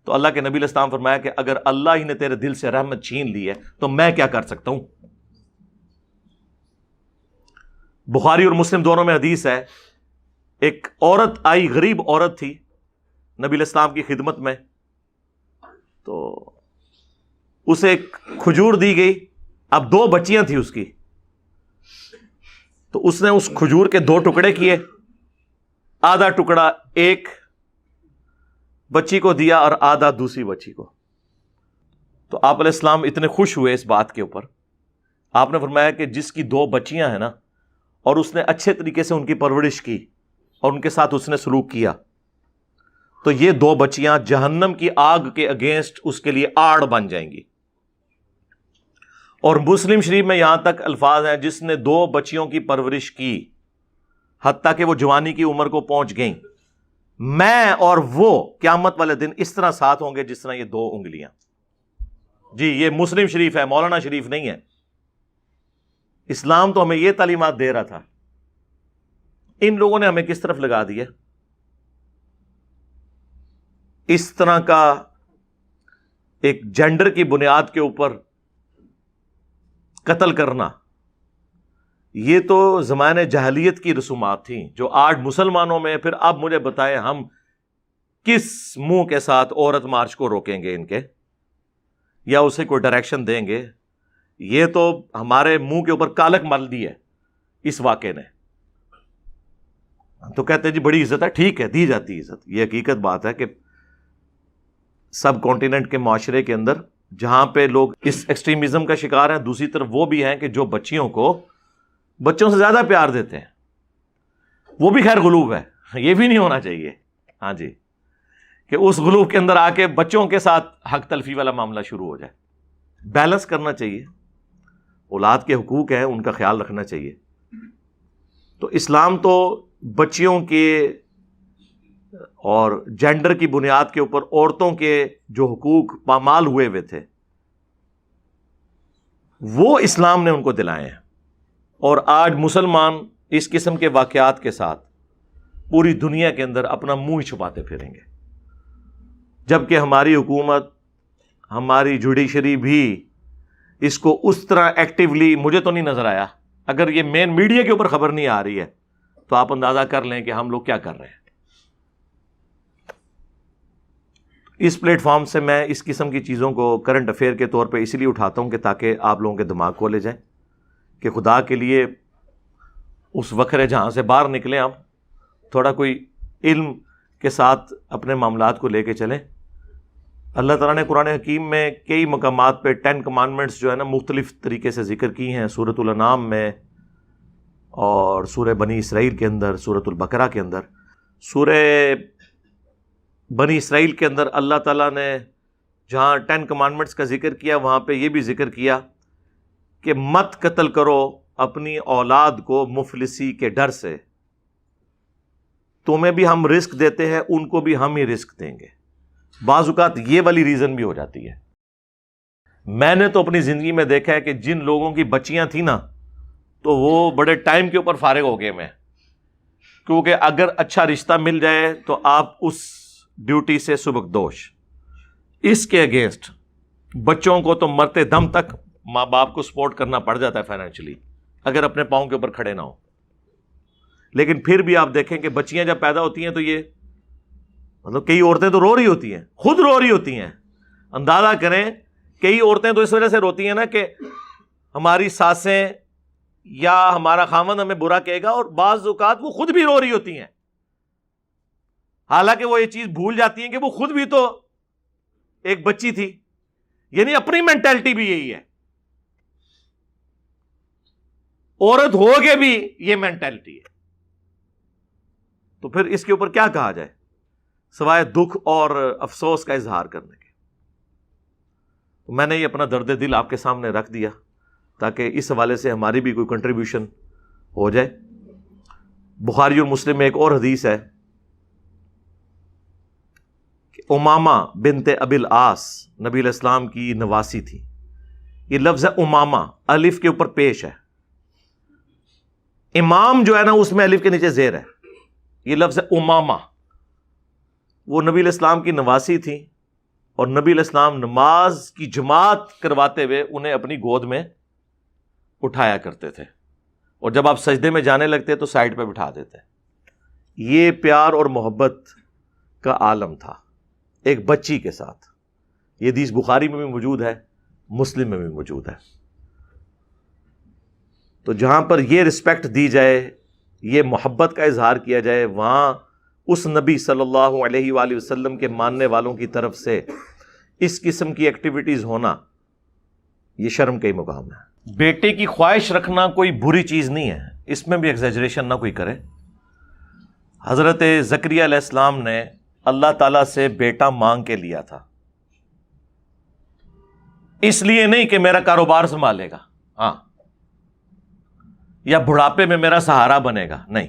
تو اللہ کے نبی علیہ السلام فرمایا کہ اگر اللہ ہی نے تیرے دل سے رحمت چھین لی ہے تو میں کیا کر سکتا ہوں. بخاری اور مسلم دونوں میں حدیث ہے، ایک عورت آئی، غریب عورت تھی، نبی علیہ السلام کی خدمت میں، تو اسے ایک کھجور دی گئی. اب 2 بچیاں تھیں اس کی، تو اس نے اس کھجور کے 2 ٹکڑے کیے، آدھا ٹکڑا ایک بچی کو دیا اور آدھا دوسری بچی کو. تو آپ علیہ السلام اتنے خوش ہوئے اس بات کے اوپر. آپ نے فرمایا کہ جس کی 2 بچیاں ہیں نا، اور اس نے اچھے طریقے سے ان کی پرورش کی اور ان کے ساتھ اس نے سلوک کیا، تو یہ 2 بچیاں جہنم کی آگ کے اگینسٹ اس کے لیے آڑ بن جائیں گی. اور مسلم شریف میں یہاں تک الفاظ ہیں جس نے 2 بچیوں کی پرورش کی حتیٰ کہ وہ جوانی کی عمر کو پہنچ گئیں، میں اور وہ قیامت والے دن اس طرح ساتھ ہوں گے جس طرح یہ 2 انگلیاں. جی یہ مسلم شریف ہے، مولانا شریف نہیں ہے. اسلام تو ہمیں یہ تعلیمات دے رہا تھا، ان لوگوں نے ہمیں کس طرف لگا دیا. اس طرح کا ایک جینڈر کی بنیاد کے اوپر قتل کرنا، یہ تو زمانے جاہلیت کی رسومات تھیں جو آج مسلمانوں میں. پھر اب مجھے بتائیں ہم کس منہ کے ساتھ عورت مارچ کو روکیں گے ان کے، یا اسے کوئی ڈائریکشن دیں گے؟ یہ تو ہمارے منہ کے اوپر کالک مل دی ہے اس واقعے نے. تو کہتے ہیں جی بڑی عزت ہے، ٹھیک ہے دی جاتی عزت. یہ حقیقت بات ہے کہ سب کانٹیننٹ کے معاشرے کے اندر جہاں پہ لوگ اس ایکسٹریمزم کا شکار ہیں، دوسری طرف وہ بھی ہیں کہ جو بچیوں کو بچوں سے زیادہ پیار دیتے ہیں. وہ بھی خیر غلوب ہے، یہ بھی نہیں ہونا چاہیے. ہاں جی، کہ اس غلوب کے اندر آ کے بچوں کے ساتھ حق تلفی والا معاملہ شروع ہو جائے. بیلنس کرنا چاہیے، اولاد کے حقوق ہیں ان کا خیال رکھنا چاہیے. تو اسلام تو بچیوں کے اور جینڈر کی بنیاد کے اوپر عورتوں کے جو حقوق پامال ہوئے ہوئے تھے وہ اسلام نے ان کو دلائے ہیں. اور آج مسلمان اس قسم کے واقعات کے ساتھ پوری دنیا کے اندر اپنا منہ ہی چھپاتے پھریں گے، جبکہ ہماری حکومت، ہماری جوڈیشری بھی اس کو اس طرح ایکٹیولی مجھے تو نہیں نظر آیا. اگر یہ مین میڈیا کے اوپر خبر نہیں آ رہی ہے تو آپ اندازہ کر لیں کہ ہم لوگ کیا کر رہے ہیں. اس پلیٹ فارم سے میں اس قسم کی چیزوں کو کرنٹ افیئر کے طور پہ اس لیے اٹھاتا ہوں کہ تاکہ آپ لوگوں کے دماغ کھولے جائیں کہ خدا کے لیے اس وکھرے جہاں سے باہر نکلیں، آپ تھوڑا کوئی علم کے ساتھ اپنے معاملات کو لے کے چلیں. اللہ تعالیٰ نے قرآن حکیم میں کئی مقامات پہ 10 کمانڈمنٹس جو ہے نا مختلف طریقے سے ذکر کی ہیں، سورۃ الانعام میں اور سورہ بنی اسرائیل کے اندر، سورۃ البقرہ کے اندر. سورہ بنی اسرائیل کے اندر اللہ تعالیٰ نے جہاں 10 کمانڈمنٹس کا ذکر کیا وہاں پہ یہ بھی ذکر کیا کہ مت قتل کرو اپنی اولاد کو مفلسی کے ڈر سے، تمہیں بھی ہم رزق دیتے ہیں ان کو بھی ہم ہی رزق دیں گے. بعض اوقات یہ والی ریزن بھی ہو جاتی ہے. میں نے تو اپنی زندگی میں دیکھا ہے کہ جن لوگوں کی بچیاں تھیں نا تو وہ بڑے ٹائم کے اوپر فارغ ہو گئے میں، کیونکہ اگر اچھا رشتہ مل جائے تو آپ اس ڈیوٹی سے سبکدوش. اس کے اگینسٹ بچوں کو تو مرتے دم تک ماں باپ کو سپورٹ کرنا پڑ جاتا ہے فائنینشلی اگر اپنے پاؤں کے اوپر کھڑے نہ ہو. لیکن پھر بھی آپ دیکھیں کہ بچیاں جب پیدا ہوتی ہیں تو یہ مطلب کئی عورتیں تو رو رہی ہوتی ہیں، خود رو رہی ہوتی ہیں. اندازہ کریں کئی عورتیں تو اس وجہ سے روتی ہیں نا کہ ہماری ساسیں یا ہمارا خاوند ہمیں برا کہے گا، اور بعض اوقات وہ خود بھی رو رہی ہوتی ہیں، حالانکہ وہ یہ چیز بھول جاتی ہیں کہ وہ خود بھی تو ایک بچی تھی. یعنی اپنی مینٹلٹی بھی یہی ہے، عورت ہو کے بھی یہ مینٹلٹی ہے. تو پھر اس کے اوپر کیا کہا جائے سوائے دکھ اور افسوس کا اظہار کرنے کے. تو میں نے یہ اپنا درد دل آپ کے سامنے رکھ دیا تاکہ اس حوالے سے ہماری بھی کوئی کنٹریبیوشن ہو جائے. بخاری اور مسلم میں ایک اور حدیث ہے کہ امامہ بنت ابی العاص نبی علیہ السلام کی نواسی تھی. یہ لفظ ہے امامہ، الف کے اوپر پیش ہے. امام جو ہے نا اس میں الف کے نیچے زیر ہے. یہ لفظ ہے امامہ. وہ نبی علیہ السلام کی نواسی تھی اور نبی علیہ السلام نماز کی جماعت کرواتے ہوئے انہیں اپنی گود میں اٹھایا کرتے تھے، اور جب آپ سجدے میں جانے لگتے تو سائڈ پہ بٹھا دیتے. یہ پیار اور محبت کا عالم تھا ایک بچی کے ساتھ. یہ حدیث بخاری میں بھی موجود ہے, مسلم میں بھی موجود ہے. تو جہاں پر یہ رسپیکٹ دی جائے, یہ محبت کا اظہار کیا جائے, وہاں اس نبی صلی اللہ علیہ وآلہ وسلم کے ماننے والوں کی طرف سے اس قسم کی ایکٹیویٹیز ہونا, یہ شرم کا ہی مقام ہے. بیٹے کی خواہش رکھنا کوئی بری چیز نہیں ہے, اس میں بھی ایگزیجریشن نہ کوئی کرے. حضرت زکریا علیہ السلام نے اللہ تعالیٰ سے بیٹا مانگ کے لیا تھا, اس لیے نہیں کہ میرا کاروبار سنبھالے گا, ہاں, یا بڑھاپے میں میرا سہارا بنے گا, نہیں,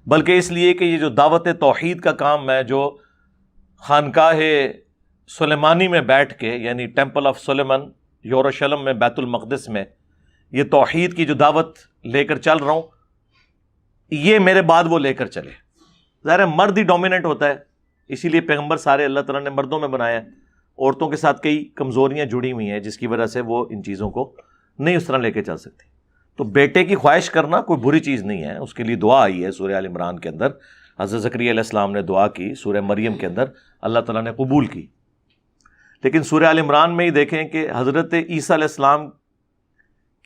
بلکہ اس لیے کہ یہ جو دعوت توحید کا کام ہے, جو خانقاہ سلیمانی میں بیٹھ کے, یعنی ٹیمپل آف سلیمان یروشلم میں بیت المقدس میں, یہ توحید کی جو دعوت لے کر چل رہا ہوں, یہ میرے بعد وہ لے کر چلے. ظاہر مرد ہی ڈومیننٹ ہوتا ہے, اسی لیے پیغمبر سارے اللہ تعالیٰ نے مردوں میں بنایا ہے. عورتوں کے ساتھ کئی کمزوریاں جڑی ہوئی ہیں جس کی وجہ سے وہ ان چیزوں کو نہیں اس طرح لے کے چل سکتی. تو بیٹے کی خواہش کرنا کوئی بری چیز نہیں ہے, اس کے لیے دعا آئی ہے سورہ آل عمران کے اندر. حضرت زکریا علیہ السلام نے دعا کی, سورہ مریم کے اندر اللہ تعالیٰ نے قبول کی. لیکن سورہ آل عمران میں ہی دیکھیں کہ حضرت عیسیٰ علیہ السلام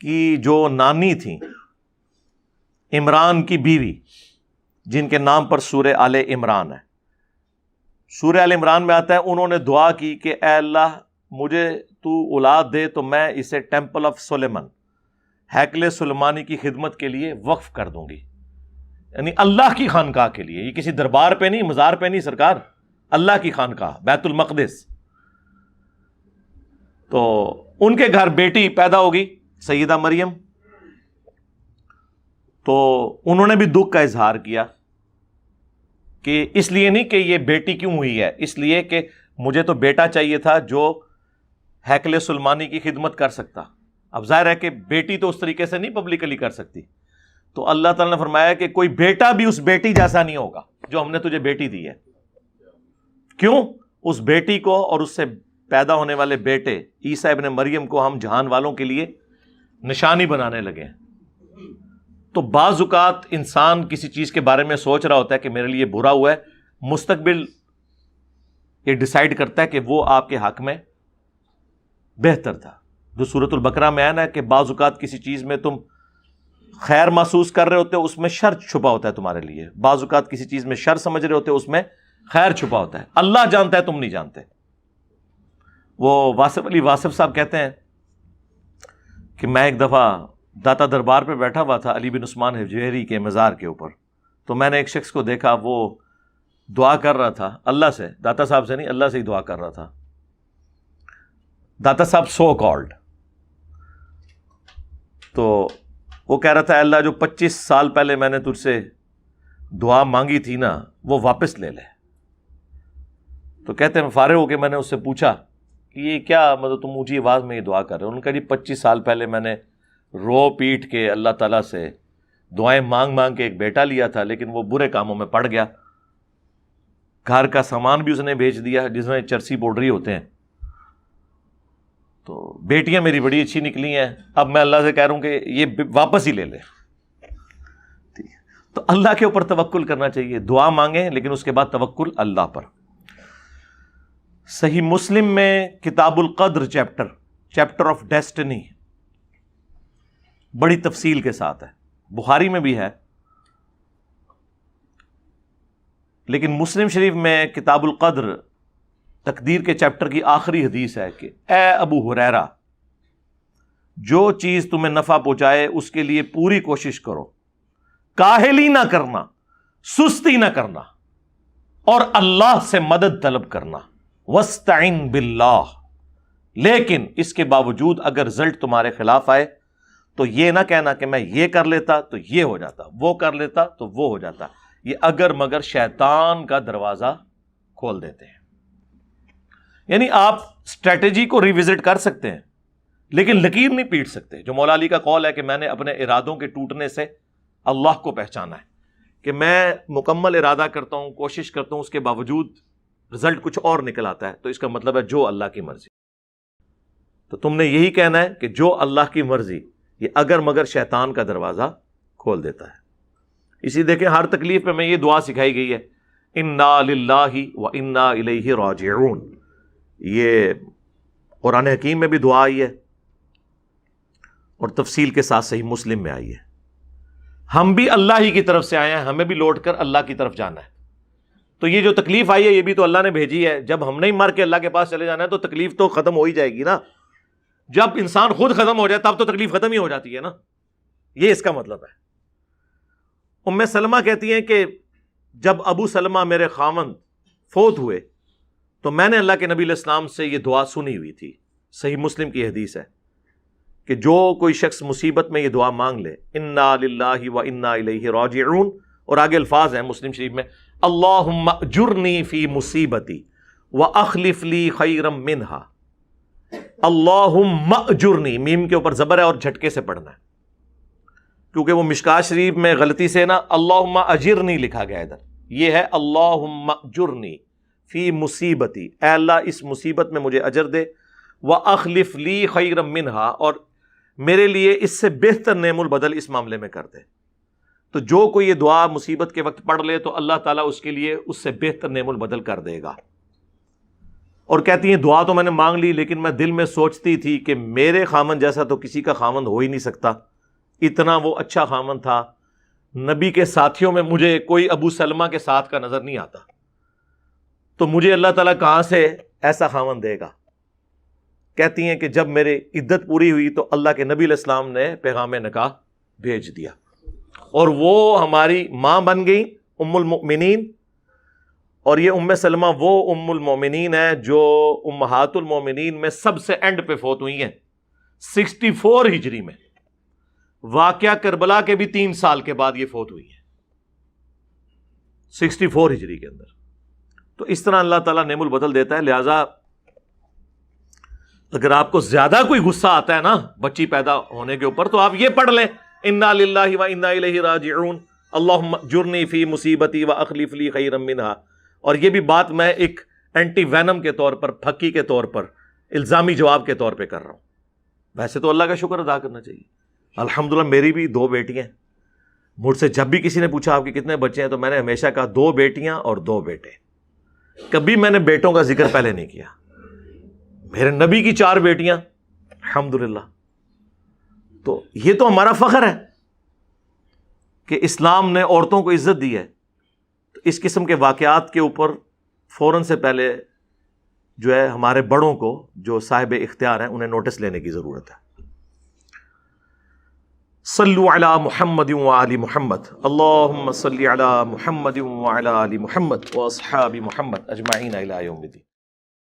کی جو نانی تھیں, عمران کی بیوی, جن کے نام پر سورہ آل عمران ہے, سورہ آل عمران میں آتا ہے, انہوں نے دعا کی کہ اے اللہ مجھے تو اولاد دے تو میں اسے ٹیمپل آف سلیمان, ہیکل سلیمانی کی خدمت کے لیے وقف کر دوں گی. یعنی اللہ کی خانقاہ کے لیے, یہ کسی دربار پہ نہیں, مزار پہ نہیں سرکار, اللہ کی خانقاہ بیت المقدس. تو ان کے گھر بیٹی پیدا ہوگی سیدہ مریم, تو انہوں نے بھی دکھ کا اظہار کیا کہ اس لیے نہیں کہ یہ بیٹی کیوں ہوئی ہے, اس لیے کہ مجھے تو بیٹا چاہیے تھا جو ہیکل سلیمانی کی خدمت کر سکتا. اب ظاہر ہے کہ بیٹی تو اس طریقے سے نہیں پبلکلی کر سکتی, تو اللہ تعالیٰ نے فرمایا کہ کوئی بیٹا بھی اس بیٹی جیسا نہیں ہوگا جو ہم نے تجھے بیٹی دی ہے. کیوں؟ اس بیٹی کو اور اس سے پیدا ہونے والے بیٹے عیسیٰ ابن مریم کو ہم جہان والوں کے لیے نشانی بنانے لگے ہیں. تو بعض اوقات انسان کسی چیز کے بارے میں سوچ رہا ہوتا ہے کہ میرے لیے برا ہوا ہے, مستقبل یہ ڈیسائیڈ کرتا ہے کہ وہ آپ کے حق میں بہتر تھا. جو سورۃ البقرہ میں ہے نا کہ بعض اوقات کسی چیز میں تم خیر محسوس کر رہے ہوتے ہو, اس میں شر چھپا ہوتا ہے تمہارے لیے. بعض اوقات کسی چیز میں شر سمجھ رہے ہوتے ہو, اس میں خیر چھپا ہوتا ہے. اللہ جانتا ہے, تم نہیں جانتے. وہ واصف علی واصف صاحب کہتے ہیں کہ میں ایک دفعہ داتا دربار پہ بیٹھا ہوا تھا علی بن عثمان حجویری کے مزار کے اوپر, تو میں نے ایک شخص کو دیکھا, وہ دعا کر رہا تھا اللہ سے, داتا صاحب سے نہیں, اللہ سے ہی دعا کر رہا تھا. داتا صاحب سو کالڈ, تو وہ کہہ رہا تھا اللہ جو 25 سال پہلے میں نے تجھ سے دعا مانگی تھی نا وہ واپس لے لے. تو کہتے ہیں فارغ ہو کے میں نے اس سے پوچھا کہ یہ کیا مطلب تم اونچی آواز میں یہ دعا کر رہے ہو؟ انہوں نے کہا جی 25 سال پہلے میں نے رو پیٹ کے اللہ تعالیٰ سے دعائیں مانگ مانگ کے ایک بیٹا لیا تھا, لیکن وہ برے کاموں میں پڑ گیا. گھر کا سامان بھی اس نے بیچ دیا جس میں چرسی پاؤڈری ہوتے ہیں. تو بیٹیاں میری بڑی اچھی نکلی ہیں, اب میں اللہ سے کہہ رہا ہوں کہ یہ واپس ہی لے لے. تو اللہ کے اوپر توکل کرنا چاہیے, دعا مانگیں لیکن اس کے بعد توکل اللہ پر. صحیح مسلم میں کتاب القدر چیپٹر آف ڈیسٹنی بڑی تفصیل کے ساتھ ہے. بخاری میں بھی ہے, لیکن مسلم شریف میں کتاب القدر تقدیر کے چیپٹر کی آخری حدیث ہے کہ اے ابو ہریرہ, جو چیز تمہیں نفع پہنچائے اس کے لیے پوری کوشش کرو, کاہلی نہ کرنا, سستی نہ کرنا, اور اللہ سے مدد طلب کرنا. وَاسْتَعِن بِاللَّهِ, لیکن اس کے باوجود اگر رزلٹ تمہارے خلاف آئے تو یہ نہ کہنا کہ میں یہ کر لیتا تو یہ ہو جاتا, وہ کر لیتا تو وہ ہو جاتا. یہ اگر مگر شیطان کا دروازہ کھول دیتے ہیں. یعنی آپ اسٹریٹجی کو ریوزٹ کر سکتے ہیں لیکن لکیر نہیں پیٹ سکتے. جو مولا علی کا قول ہے کہ میں نے اپنے ارادوں کے ٹوٹنے سے اللہ کو پہچانا ہے, کہ میں مکمل ارادہ کرتا ہوں, کوشش کرتا ہوں, اس کے باوجود رزلٹ کچھ اور نکل آتا ہے, تو اس کا مطلب ہے جو اللہ کی مرضی. تو تم نے یہی کہنا ہے کہ جو اللہ کی مرضی, یہ اگر مگر شیطان کا دروازہ کھول دیتا ہے. اسی دیکھیں ہر تکلیف پہ میں یہ دعا سکھائی گئی ہے انا للہ و انا الیہ راجعون. یہ قرآن حکیم میں بھی دعا آئی ہے اور تفصیل کے ساتھ صحیح مسلم میں آئی ہے. ہم بھی اللہ ہی کی طرف سے آئے ہیں, ہمیں بھی لوٹ کر اللہ کی طرف جانا ہے. تو یہ جو تکلیف آئی ہے یہ بھی تو اللہ نے بھیجی ہے. جب ہم نہیں مر کے اللہ کے پاس چلے جانا ہے تو تکلیف تو ختم ہو ہی جائے گی نا. جب انسان خود ختم ہو جائے تب تو تکلیف ختم ہی ہو جاتی ہے نا. یہ اس کا مطلب ہے. ام سلمہ کہتی ہیں کہ جب ابو سلمہ میرے خاوند فوت ہوئے تو میں نے اللہ کے نبی علیہ السلام سے یہ دعا سنی ہوئی تھی. صحیح مسلم کی حدیث ہے کہ جو کوئی شخص مصیبت میں یہ دعا مانگ لے, انا للہ و انا الیہ راجعون, اور آگے الفاظ ہیں مسلم شریف میں, اللہم اجرنی فی مصیبتی واخلف لی خیرا منہا. اللہم اجرنی, میم کے اوپر زبر ہے اور جھٹکے سے پڑھنا ہے, کیونکہ وہ مشکاۃ شریف میں غلطی سے نا اللہم اجرنی لکھا گیا ادھر. یہ ہے اللہم اجرنی فی مصیبتی, اے اللہ اس مصیبت میں مجھے اجر دے, واخلف لی خیرا منہا, اور میرے لیے اس سے بہتر نعم البدل اس معاملے میں کر دے. تو جو کوئی یہ دعا مصیبت کے وقت پڑھ لے تو اللہ تعالیٰ اس کے لیے اس سے بہتر نعم البدل کر دے گا. اور کہتی ہیں دعا تو میں نے مانگ لی لیکن میں دل میں سوچتی تھی کہ میرے خامند جیسا تو کسی کا خامند ہو ہی نہیں سکتا, اتنا وہ اچھا خامند تھا. نبی کے ساتھیوں میں مجھے کوئی ابو سلمہ کے ساتھ کا نظر نہیں آتا, تو مجھے اللہ تعالیٰ کہاں سے ایسا خامند دے گا. کہتی ہیں کہ جب میرے عدت پوری ہوئی تو اللہ کے نبی علیہ السلام نے پیغام نکاح بھیج دیا, اور وہ ہماری ماں بن گئی ام المؤمنین. اور یہ ام سلمہ وہ ام المؤمنین ہے جو امہات المؤمنین میں سب سے اینڈ پہ فوت ہوئی ہیں 64 ہجری میں. واقعہ کربلا کے بھی 3 سال کے بعد یہ فوت ہوئی ہے 64 ہجری کے اندر. تو اس طرح اللہ تعالیٰ نعم البدل دیتا ہے. لہٰذا اگر آپ کو زیادہ کوئی غصہ آتا ہے نا بچی پیدا ہونے کے اوپر, تو آپ یہ پڑھ لیں انا للہ و انا الیہ راجعون, اللہم اجرنی فی مصیبتی واخلف لی خیرا منہا. اور یہ بھی بات میں ایک اینٹی وینم کے طور پر, پھکی کے طور پر, الزامی جواب کے طور پہ کر رہا ہوں. ویسے تو اللہ کا شکر ادا کرنا چاہیے. الحمدللہ میری بھی 2 بیٹیاں. مجھ سے جب بھی کسی نے پوچھا آپ کے کتنے بچے ہیں تو میں نے ہمیشہ کہا 2 بیٹیاں اور 2 بیٹے. کبھی میں نے بیٹوں کا ذکر پہلے نہیں کیا. میرے نبی کی 4 بیٹیاں الحمدللہ. تو یہ تو ہمارا فخر ہے کہ اسلام نے عورتوں کو عزت دی ہے. تو اس قسم کے واقعات کے اوپر فوراً سے پہلے جو ہے ہمارے بڑوں کو جو صاحب اختیار ہیں انہیں نوٹس لینے کی ضرورت ہے. صلو علی محمد وآل محمد, اللہم صلی علی محمد وعلی آل محمد واصحاب محمد اجمعین الی یوم الدین.